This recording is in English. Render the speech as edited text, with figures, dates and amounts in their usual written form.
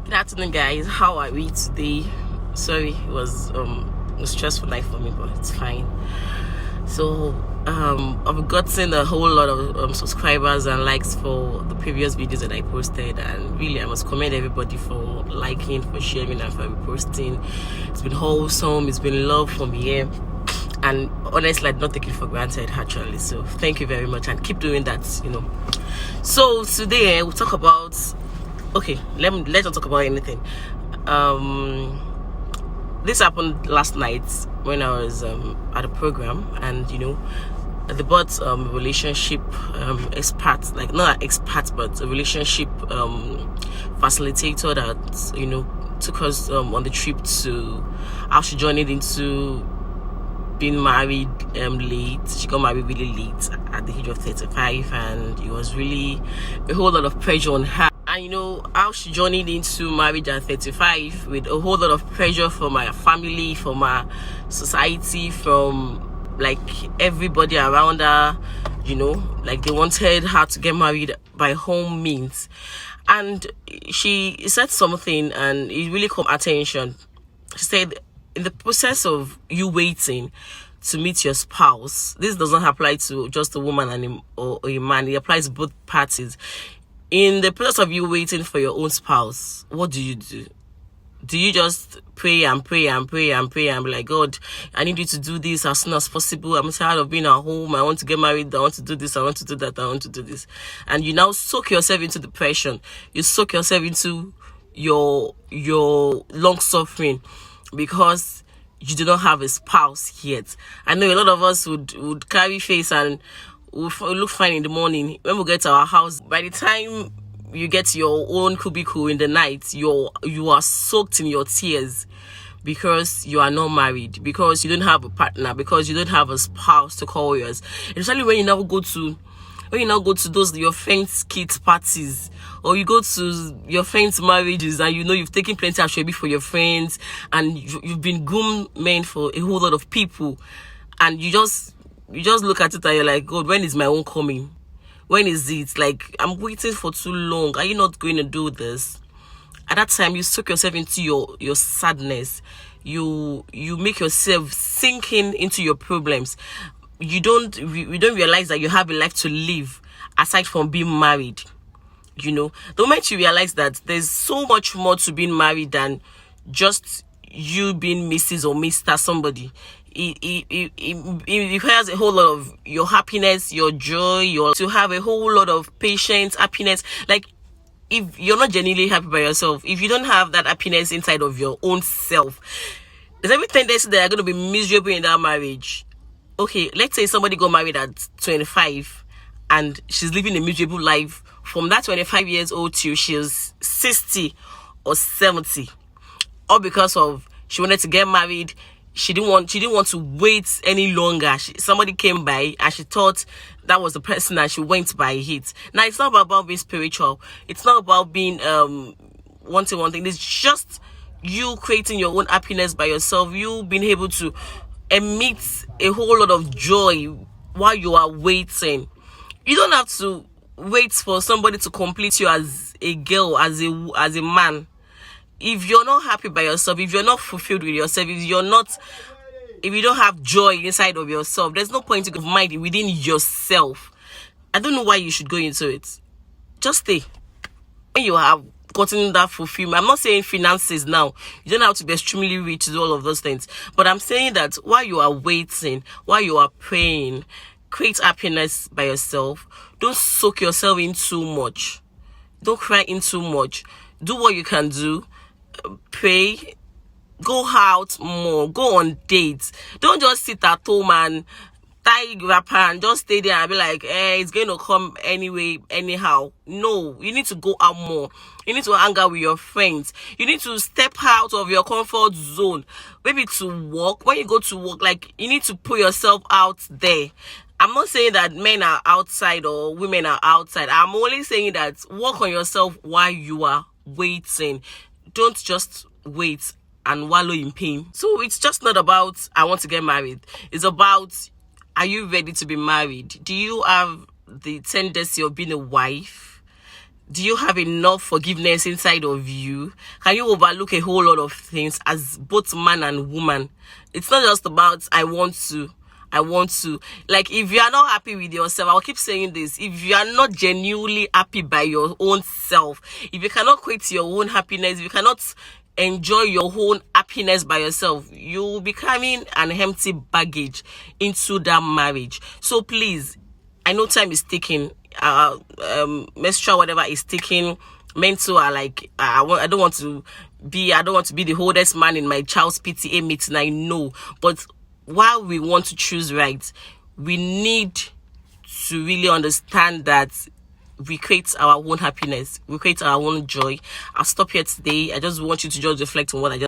Good afternoon, guys. How are we today? Sorry, it was a stressful night for me, but it's fine. So I've gotten a whole lot of subscribers and likes for the previous videos that I posted, and really I must commend everybody for liking, for sharing, and for reposting. It's been wholesome. It's been love from here, and honestly, I did not take it for granted actually. So thank you very much, and keep doing that. So today we'll talk about. Okay, let's not talk about anything. This happened last night when I was at a program, and they brought relationship expert, like not an expert but a relationship facilitator that took us on the trip to how she journeyed into being married late. She got married really late at the age of 35, and it was really a whole lot of pressure on her. And how she journeyed into marriage at 35 with a whole lot of pressure from my family, from my society, from like everybody around her. Like they wanted her to get married by all means. And she said something, and it really caught my attention. She said, in the process of you waiting to meet your spouse, this doesn't apply to just a woman and a man. It applies to both parties. In the process of you waiting for your own spouse, what do? Do you just pray and pray and pray and pray and be like, God, I need you to do this as soon as possible. I'm tired of being at home. I want to get married. I want to do this. I want to do that. I want to do this. And you now soak yourself into depression. You soak yourself into your long suffering because you do not have a spouse yet. I know a lot of us would carry face and we'll look fine in the morning. When we get to our house, by the time you get to your own cubicle in the night, you are soaked in your tears because you are not married, because you don't have a partner, because you don't have a spouse to call yours. Especially when you now go to those your friends' kids parties, or you go to your friends' marriages, and you've taken plenty of shady for your friends, and you've been grooming for a whole lot of people, and you just look at it and you're like, God, when is my own coming? When is it? Like, I'm waiting for too long. Are you not going to do this? At that time, you soak yourself into your sadness. You make yourself sinking into your problems. You don't realize that you have a life to live aside from being married. The moment you realize that there's so much more to being married than just you being Mrs. or Mr. somebody. It requires a whole lot of your happiness, your joy, to have a whole lot of patience, happiness. Like, if you're not genuinely happy by yourself, if you don't have that happiness inside of your own self, there's every tendency that you're going to be miserable in that marriage. Okay, let's say somebody got married at 25 and she's living a miserable life from that 25 years old till she's 60 or 70, all because of she wanted to get married. She didn't want to wait any longer. Somebody came by and she thought that was the person that she went by it. Now, it's not about being spiritual. It's not about being wanting one thing. It's just you creating your own happiness by yourself. You being able to emit a whole lot of joy while you are waiting. You don't have to wait for somebody to complete you as a girl, as a man. If you're not happy by yourself, if you're not fulfilled with yourself, if you don't have joy inside of yourself, there's no point to mind within yourself. I don't know why you should go into it. Just stay. When you have gotten that fulfillment, I'm not saying finances now. You don't have to be extremely rich to do all of those things. But I'm saying that while you are waiting, while you are praying, create happiness by yourself. Don't soak yourself in too much. Don't cry in too much. Do what you can do. Pray, go out more, go on dates. Don't just sit at home and tie wrapper and just stay there and be like, it's going to come anyway, anyhow. No, you need to go out more. You need to hang out with your friends. You need to step out of your comfort zone. Maybe to work. When you go to work, like, you need to put yourself out there. I'm not saying that men are outside or women are outside. I'm only saying that work on yourself while you are waiting. Don't just wait and wallow in pain. So it's just not about I want to get married. It's about, are you ready to be married? Do you have the tendency of being a wife? Do you have enough forgiveness inside of you? Can you overlook a whole lot of things as both man and woman? It's not just about I want to. Like, if you are not happy with yourself, I'll keep saying this, if you are not genuinely happy by your own self, if you cannot create your own happiness, if you cannot enjoy your own happiness by yourself, you will be carrying an empty baggage into that marriage. So please, I know time is ticking, menstrual whatever is ticking, mental are like, I don't want to be the oldest man in my child's PTA meeting, I know, but while we want to choose right, we need to really understand that we create our own happiness, we create our own joy. I'll stop here today. I just want you to just reflect on what I just